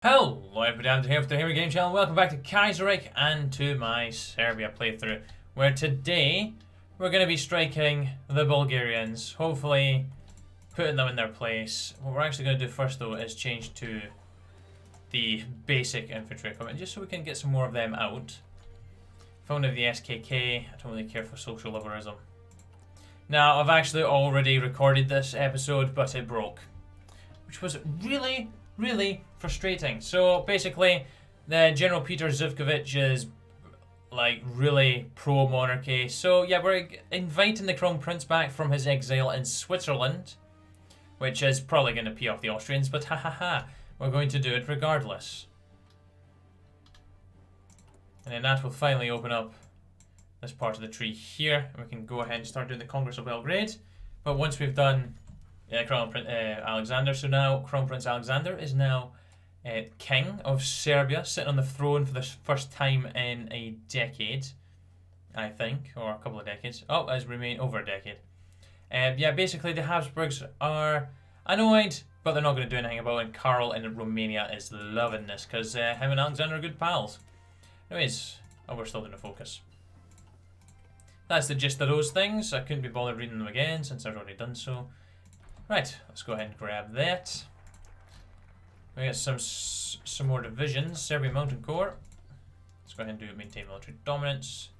Hello everybody, I'm here for the HOI4 Game channel. Welcome back to Kaiserreich and to my Serbia playthrough, where today we're going to be striking the Bulgarians, hopefully putting them in their place. What we're actually going to do first though is change to the basic infantry equipment, just so we can get some more of them out. Found of the SKK, I don't really care for social liberalism. Now, I've actually already recorded this episode, but it broke, which was really frustrating. So basically, the General Peter Zivkovic is like really pro-monarchy. So yeah, we're inviting the Crown Prince back from his exile in Switzerland, which is probably going to pee off the Austrians, but we're going to do it regardless. And then that will finally open up this part of the tree here, and we can go ahead and start doing the Congress of Belgrade. But once we've done Crown Prince Alexander, so now Crown Prince Alexander is now King of Serbia, sitting on the throne for the first time in a decade, I think, or a couple of decades. Oh, has remained over a decade. Yeah, basically the Habsburgs are annoyed, but they're not going to do anything about it. And Karl in Romania is loving this because him and Alexander are good pals. Anyways, we're still going to focus. That's the gist of those things. I couldn't be bothered reading them again since I've already done so. Right, let's go ahead and grab that. We got some more divisions. Serbian Mountain Corps. Let's go ahead and do maintain military dominance.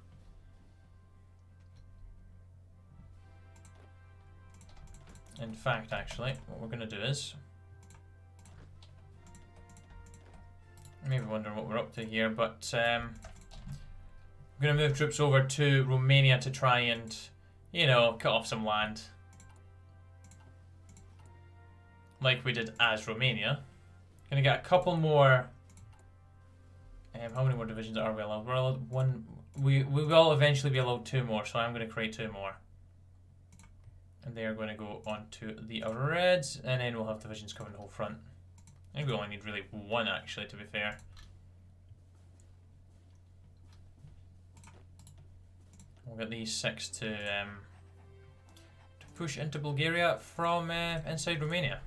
In fact, actually, what we're going to do is... maybe wondering what we're up to here, but I'm going to move troops over to Romania to try and, you know, cut off some land. Like we did as Romania. Gonna get a couple more. How many more divisions are we allowed? We're allowed one. We will eventually be allowed two more, so I'm gonna create two more. And they are going to go on to the Reds, and then we'll have divisions covering the whole front. I think we only need really one, actually, to be fair. We'll get these six to push into Bulgaria from inside Romania.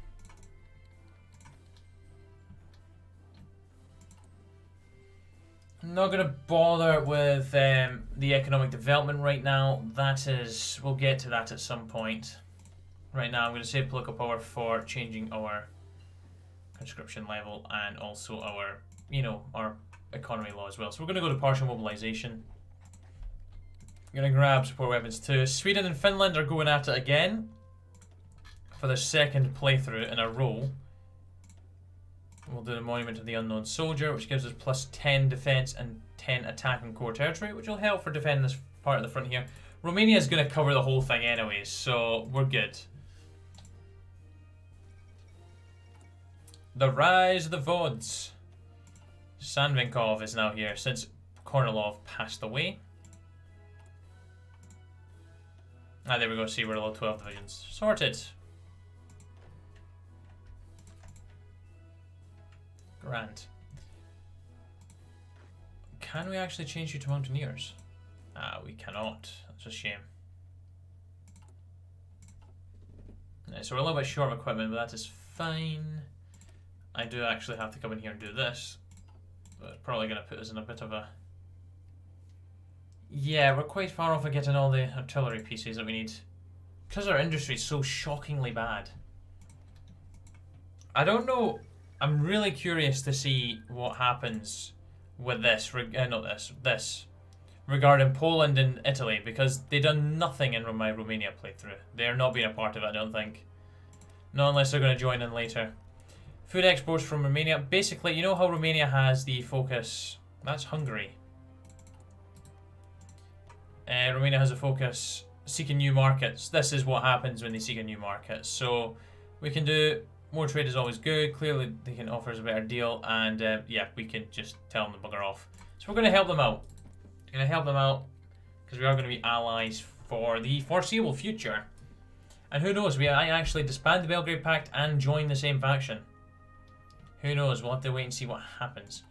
I'm not going to bother with the economic development right now. That is, we'll get to that at some point. Right now I'm going to save political power for changing our conscription level and also our, you know, our economy law as well. So we're going to go to partial mobilization. I'm going to grab support weapons too. Sweden and Finland are going at it again for their second playthrough in a row. We'll do the Monument of the Unknown Soldier, which gives us plus 10 defense and 10 attack on core territory, which will help for defending this part of the front here. Romania is going to cover the whole thing anyways, so we're good. The Rise of the Vods. Sandvinkov is now here since Kornilov passed away. Ah, there we go. See, we're allowed 12 divisions. Sorted. Grand. Can we actually change you to Mountaineers? Ah, we cannot. That's a shame. So we're a little bit short of equipment, but that is fine. I do actually have to come in here and do this. But it's probably going to put us in a bit of a... yeah, we're quite far off of getting all the artillery pieces that we need. Because our industry is so shockingly bad. I don't know... I'm really curious to see what happens with this, this, regarding Poland and Italy, because they done nothing in my Romania playthrough. They're not being a part of it, I don't think. Not unless they're going to join in later. Food exports from Romania. Basically, you know how Romania has the focus... that's Hungary. Romania has a focus seeking new markets. This is what happens when they seek a new market. So we can do... more trade is always good. Clearly, they can offer us a better deal, and yeah, we can just tell them to bugger off. So we're going to help them out. We're going to help them out because we are going to be allies for the foreseeable future. And who knows? We might actually disband the Belgrade Pact and join the same faction. Who knows? We'll have to wait and see what happens.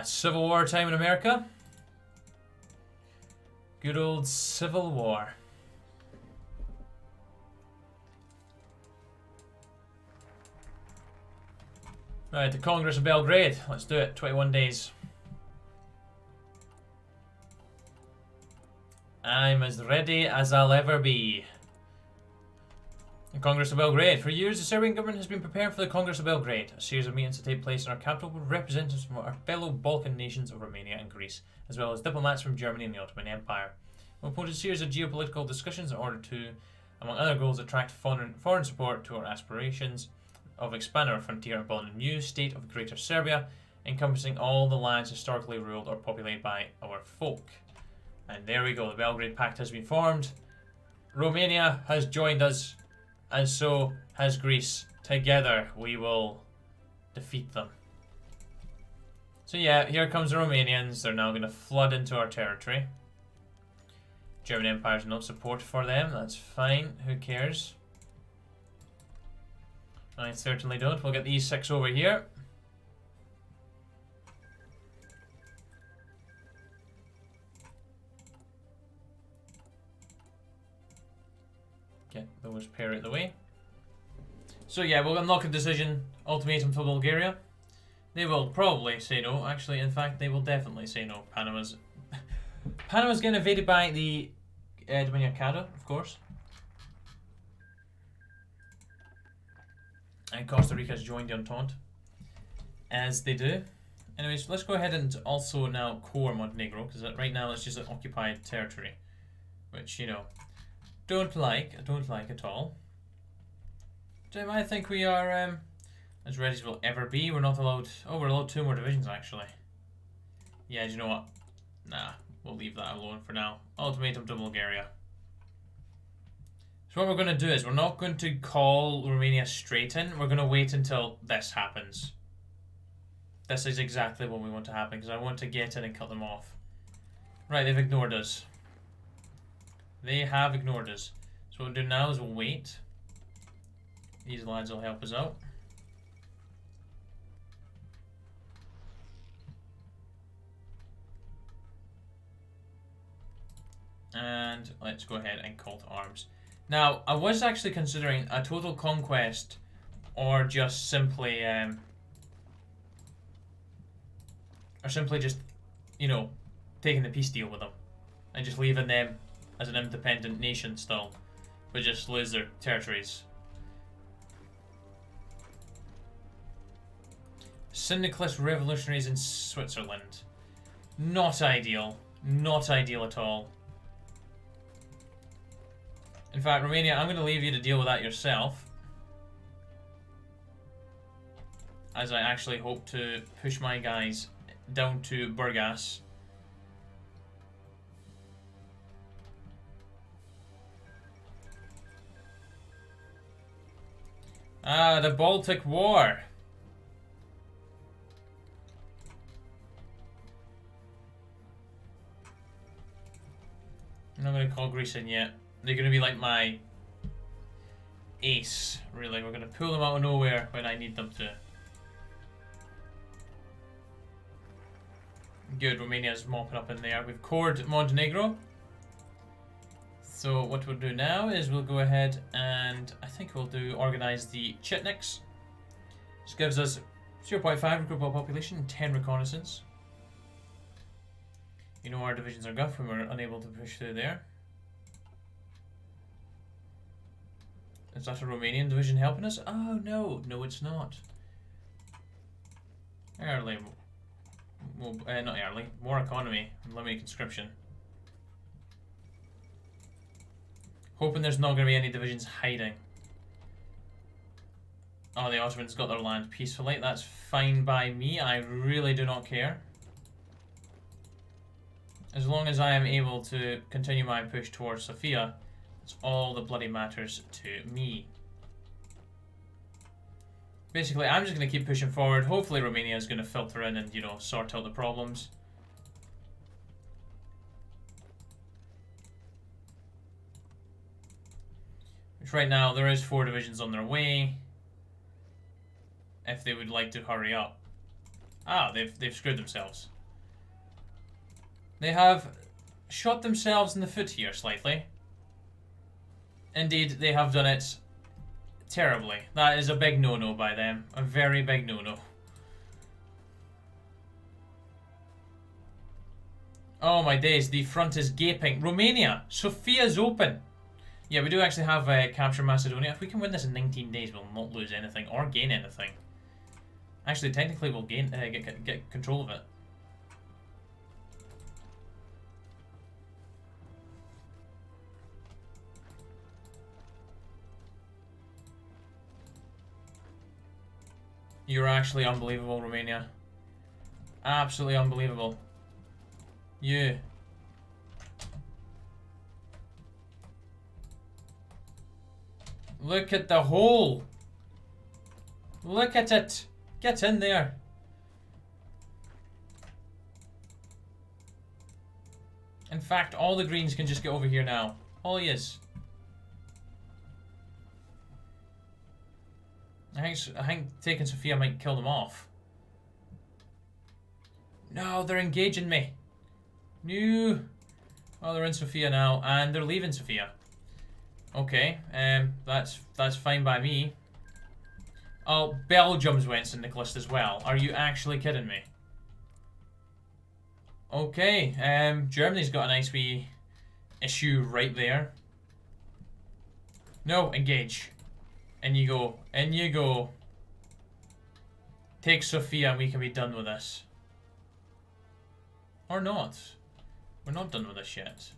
Civil War time in America. Good old Civil War. Right, the Congress of Belgrade. Let's do it. 21 days. I'm as ready as I'll ever be. The Congress of Belgrade. For years, the Serbian government has been preparing for the Congress of Belgrade, a series of meetings to take place in our capital with representatives from our fellow Balkan nations of Romania and Greece, as well as diplomats from Germany and the Ottoman Empire. We'll put a series of geopolitical discussions in order to, among other goals, attract foreign support to our aspirations of expanding our frontier and building a new state of Greater Serbia, encompassing all the lands historically ruled or populated by our folk. And there we go, the Belgrade Pact has been formed. Romania has joined us, and so has Greece. Together we will defeat them. So yeah, here comes the Romanians. They're now going to flood into our territory. German Empire's no support for them. That's fine. Who cares? I certainly don't. We'll get these 6 over here. Get those pair out of the way. So yeah, we'll unlock a decision. Ultimatum for Bulgaria. They will probably say no. Actually, in fact, they will definitely say no. Panama's getting invaded by the Dominicado, of course. And Costa Rica's joined the Entente, as they do. Anyways, let's go ahead and also now core Montenegro, because right now it's just an occupied territory, which, you know, I don't like at all. I think we are as ready as we'll ever be. We're not allowed. Oh, we're allowed 2 more divisions actually. Yeah, do you know what? Nah, we'll leave that alone for now. Ultimatum to Bulgaria. So what we're going to do is we're not going to call Romania straight in. We're going to wait until this happens. This is exactly what we want to happen, because I want to get in and cut them off. Right, they've ignored us. They have ignored us. So what we'll do now is we'll wait. These lads will help us out. And let's go ahead and call to arms. Now, I was actually considering a total conquest, or just simply, just, you know, taking the peace deal with them, and just leaving them as an independent nation still, but just lose their territories. Syndicalist revolutionaries in Switzerland. Not ideal. Not ideal at all. In fact, Romania, I'm going to leave you to deal with that yourself, as I actually hope to push my guys down to Burgas. Ah, the Baltic War. I'm not going to call Greece in yet. They're going to be like my ace, really. We're going to pull them out of nowhere when I need them to. Good, Romania's mopping up in there. We've cored Montenegro. So what we'll do now is we'll go ahead and I think we'll organize the Chitniks. This gives us 0.5 recruitable population, 10 reconnaissance. You know our divisions are guff when we're unable to push through there. Is that a Romanian division helping us? Oh no, no it's not. Early, well, not early, more economy, limited conscription. Hoping there's not going to be any divisions hiding. Oh, the Ottomans got their land peacefully. That's fine by me. I really do not care. As long as I am able to continue my push towards Sofia, it's all that bloody matters to me. Basically, I'm just going to keep pushing forward. Hopefully Romania is going to filter in and, you know, sort out the problems. Which right now, there is 4 divisions on their way. If they would like to hurry up. Ah, they've screwed themselves. They have shot themselves in the foot here slightly. Indeed, they have done it terribly. That is a big no-no by them. A very big no-no. Oh my days, the front is gaping. Romania, Sofia's open. Yeah, we do actually have capture Macedonia. If we can win this in 19 days, we'll not lose anything or gain anything. Actually, technically, we'll gain get control of it. You're actually unbelievable, Romania. Absolutely unbelievable. You. Look at the hole. Look at it. Get in there. In fact, all the greens can just get over here now. All he is. I think taking Sofia might kill them off. No, they're engaging me. No. Oh, they're in Sofia now, and they're leaving Sofia. Okay, that's fine by me. Oh, Belgium's went St. Nicholas as well. Are you actually kidding me? Okay, Germany's got a nice wee issue right there. No, engage. In you go. In you go. Take Sofia and we can be done with this. Or not. We're not done with this yet.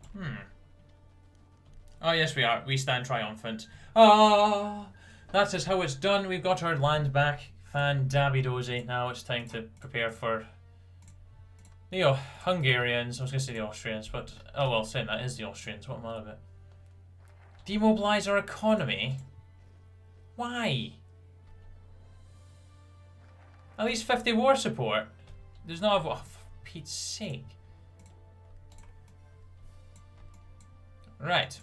Oh, yes, we are. We stand triumphant. Ah, that is how it's done. We've got our land back. Fan-dabby-dozy. Now it's time to prepare for the Hungarians. I was going to say the Austrians, but... Oh, well, saying that is the Austrians. What am I about? Demobilize our economy? Why? At least 50 war support. There's not... Oh, for Pete's sake. Right.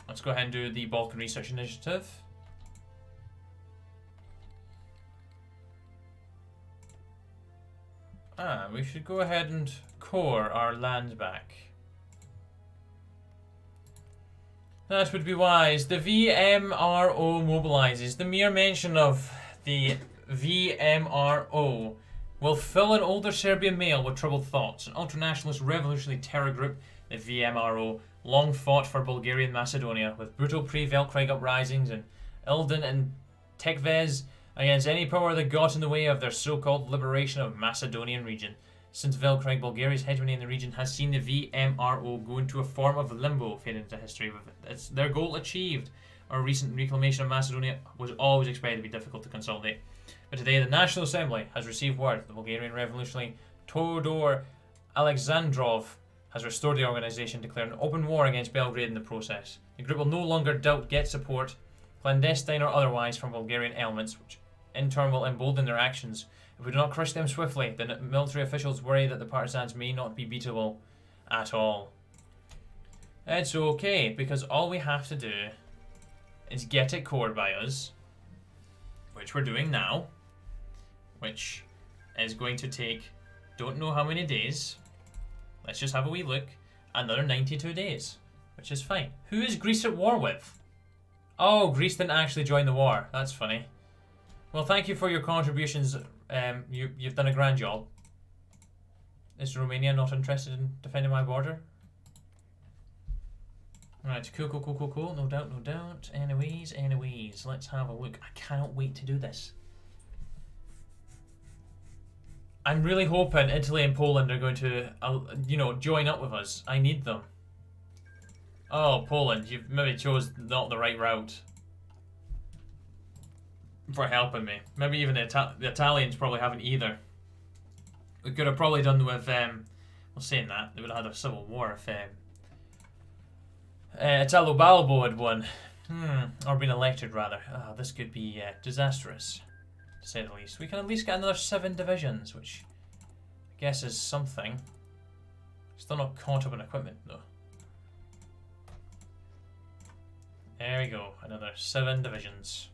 Let's go ahead and do the Balkan Research Initiative. We should go ahead and core our land back. That would be wise. The VMRO mobilizes. The mere mention of the VMRO will fill an older Serbian male with troubled thoughts. An ultranationalist revolutionary terror group, the VMRO, long fought for Bulgarian Macedonia, with brutal pre-Velkrag uprisings in Ilden and Tekvez against any power that got in the way of their so-called liberation of Macedonian region. Since Velkrag, Bulgaria's hegemony in the region has seen the VMRO go into a form of limbo, fading into history with it's their goal achieved. Our recent reclamation of Macedonia was always expected to be difficult to consolidate. But today the National Assembly has received word that the Bulgarian revolutionary Todor Alexandrov has restored the organisation, declaring an open war against Belgrade in the process. The group will no longer doubt get support, clandestine or otherwise, from Bulgarian elements, which in turn will embolden their actions. If we do not crush them swiftly, then military officials worry that the partisans may not be beatable at all. It's okay, because all we have to do is get it cored by us, which we're doing now, which is going to take, don't know how many days. Let's just have a wee look. Another 92 days, which is fine. Who is Greece at war with? Oh, Greece didn't actually join the war. That's funny. Well, thank you for your contributions. You've done a grand job. Is Romania not interested in defending my border? Right, cool. No doubt. Anyways, let's have a look. I cannot wait to do this. I'm really hoping Italy and Poland are going to, join up with us. I need them. Oh, Poland, you've maybe chose not the right route for helping me. Maybe even the Italians probably haven't either. We could have probably done with, well, saying that, they would have had a civil war if Italo Balbo had won. Or been elected, rather. Oh, this could be disastrous, to say the least. We can at least get another 7 divisions, which I guess is something. Still not caught up in equipment, though. There we go, another 7 divisions.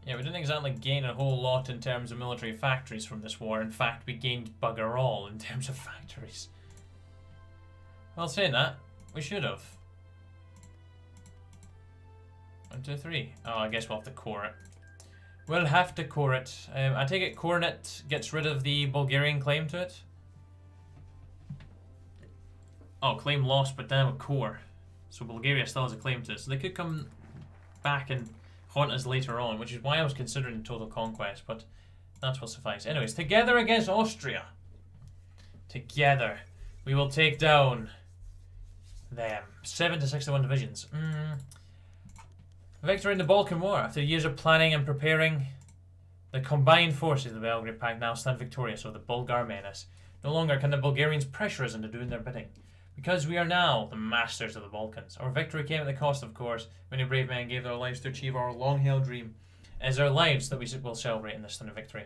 Yeah, we didn't exactly gain a whole lot in terms of military factories from this war. In fact, we gained bugger all in terms of factories. Well, saying that, we should have. 1, 2, 3. Oh, I guess we'll have to core it. We'll have to core it. I take it Cornet gets rid of the Bulgarian claim to it. Oh, claim lost, but then with core. So Bulgaria still has a claim to it. So they could come back and haunt us later on, which is why I was considering total conquest, but that will suffice. Anyways, together against Austria. Together, we will take down them. 7 to 61 divisions. Victory in the Balkan War. After years of planning and preparing, the combined forces of the Belgrade Pact now stand victorious over the Bulgar menace. No longer can the Bulgarians pressure us into doing their bidding. Because we are now the masters of the Balkans. Our victory came at the cost, of course. Many brave men gave their lives to achieve our long-held dream. It is our lives that we will celebrate in this stunning victory.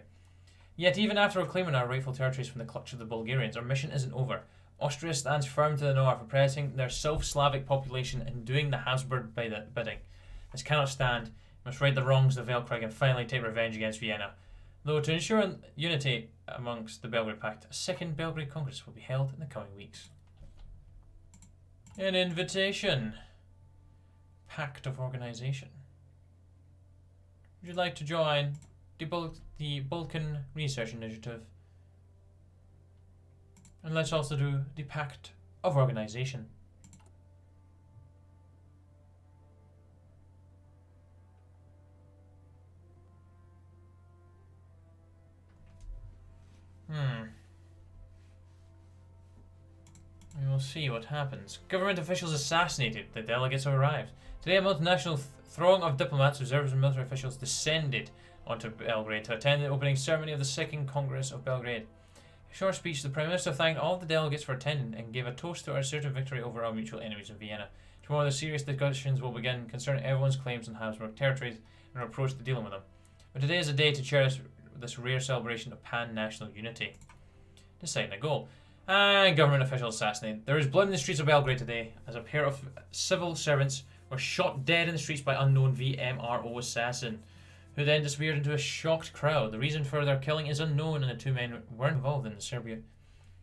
Yet even after reclaiming our rightful territories from the clutch of the Bulgarians, our mission isn't over. Austria stands firm to the north, oppressing their self-Slavic population and doing the Habsburg bidding. This cannot stand. We must right the wrongs of Velkrag and finally take revenge against Vienna. Though to ensure unity amongst the Belgrade Pact, a second Belgrade Congress will be held in the coming weeks. An invitation. Pact of Organization. Would you like to join the Balkan Research Initiative? And let's also do the Pact of Organization. We will see what happens. Government officials assassinated. The delegates have arrived. Today a multinational throng of diplomats, observers and military officials descended onto Belgrade to attend the opening ceremony of the Second Congress of Belgrade. In a short speech, the Prime Minister thanked all of the delegates for attending and gave a toast to our assertive victory over our mutual enemies in Vienna. Tomorrow the serious discussions will begin concerning everyone's claims on Habsburg territories and our approach to dealing with them. But today is a day to cherish this rare celebration of pan-national unity. Deciding a goal. And government officials assassinated. There is blood in the streets of Belgrade today as a pair of civil servants were shot dead in the streets by unknown VMRO assassin, who then disappeared into a shocked crowd. The reason for their killing is unknown, and the two men weren't involved in the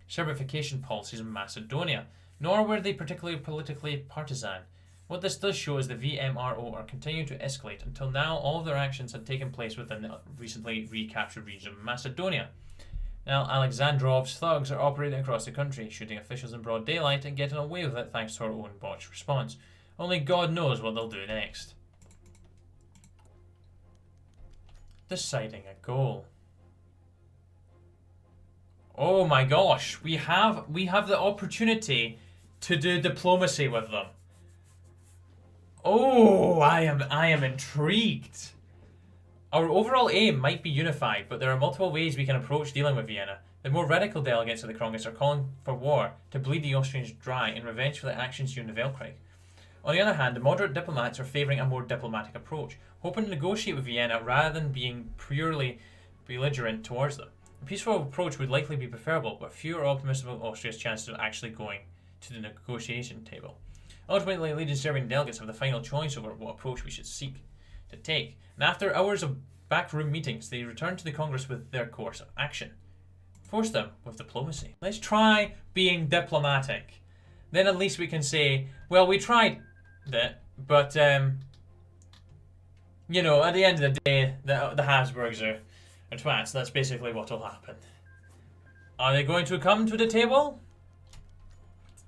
Serbification policies of Macedonia, nor were they particularly politically partisan. What this does show is the VMRO are continuing to escalate. Until now, all of their actions had taken place within the recently recaptured region of Macedonia. Now, Alexandrov's thugs are operating across the country, shooting officials in broad daylight and getting away with it thanks to our own botched response. Only God knows what they'll do next. Deciding a goal. Oh my gosh, we have the opportunity to do diplomacy with them. Oh, I am intrigued. Our overall aim might be unified, but there are multiple ways we can approach dealing with Vienna. The more radical delegates of the Congress are calling for war to bleed the Austrians dry in revenge for the actions during the Weltkrieg. On the other hand, the moderate diplomats are favouring a more diplomatic approach, hoping to negotiate with Vienna rather than being purely belligerent towards them. A peaceful approach would likely be preferable, but few are optimistic about Austria's chances of actually going to the negotiation table. Ultimately, leading Serbian delegates have the final choice over what approach we should seek to take, and after hours of backroom meetings, they return to the Congress with their course of action. Force them with diplomacy. Let's try being diplomatic. Then at least we can say, well, we tried that, but, you know, at the end of the day, the Habsburgs are twats. That's basically what will happen. Are they going to come to the table?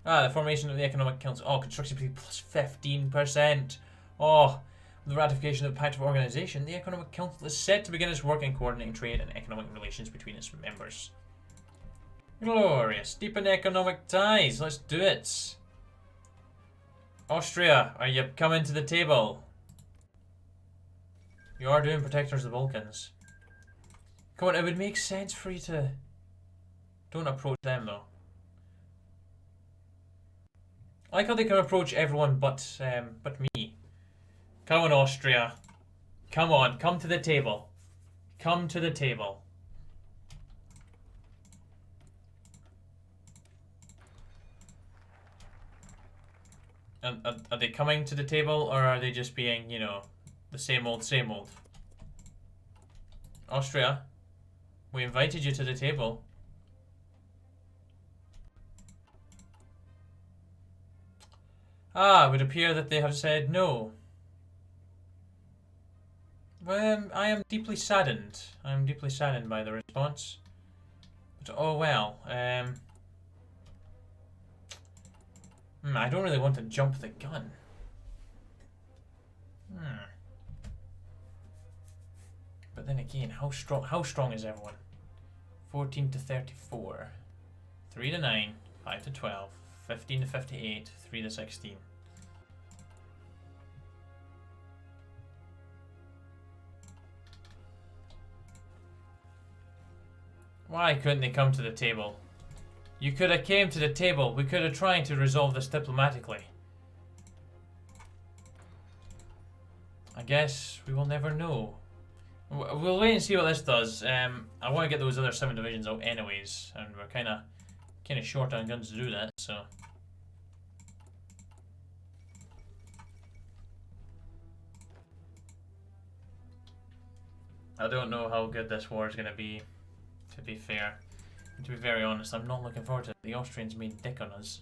The formation of the Economic Council. Oh, construction speed plus 15%. Oh, with the ratification of the Pact of Organization, the Economic Council is set to begin its work in coordinating trade and economic relations between its members. Glorious. Deepen economic ties. Let's do it. Austria, are you coming to the table? You are doing Protectors of the Balkans. Come on, it would make sense for you to... Don't approach them, though. I like how they can approach everyone but me. Come on, Austria. Come on, come to the table. Come to the table. Are they coming to the table, or are they just being, you know, the same old, same old? Austria, we invited you to the table. It would appear that they have said no. I am deeply saddened. I am deeply saddened by the response. But oh well. I don't really want to jump the gun. But then again, how strong is everyone? 14 to 34. 3 to 9, 5 to 12, 15 to 58, 3 to 16. Why couldn't they come to the table? You could have came to the table. We could have tried to resolve this diplomatically. I guess we will never know. We'll wait and see what this does. I want to get those other 7 divisions out anyways, and we're kind of short on guns to do that, so. I don't know how good this war is going to be fair. And to be very honest, I'm not looking forward to it. The Austrians made dick on us.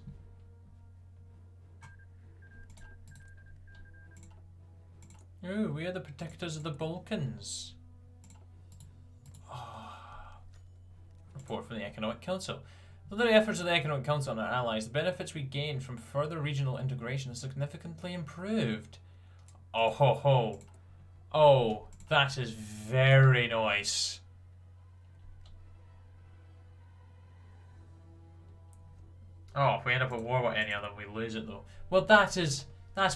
Ooh, we are the protectors of the Balkans. Report from the Economic Council. Although the efforts of the Economic Council and our allies, the benefits we gain from further regional integration is significantly improved. Oh ho ho. Oh, that is very nice. Oh, if we end up at war with any of them, we lose it though. Well, that's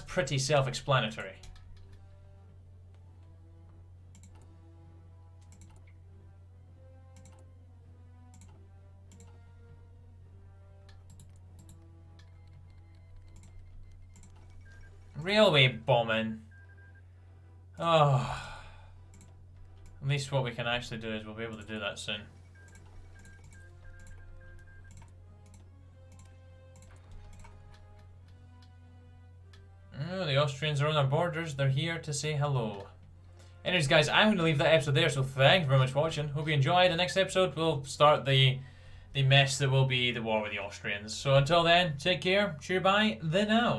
pretty self-explanatory. Railway bombing. Oh. At least what we can actually do is we'll be able to do that soon. Oh, the Austrians are on our borders. They're here to say hello. Anyways, guys, I'm going to leave that episode there, so thank you very much for watching. Hope you enjoyed. The next episode, we'll start the mess that will be the war with the Austrians. So until then, take care. Cheer bye. The now.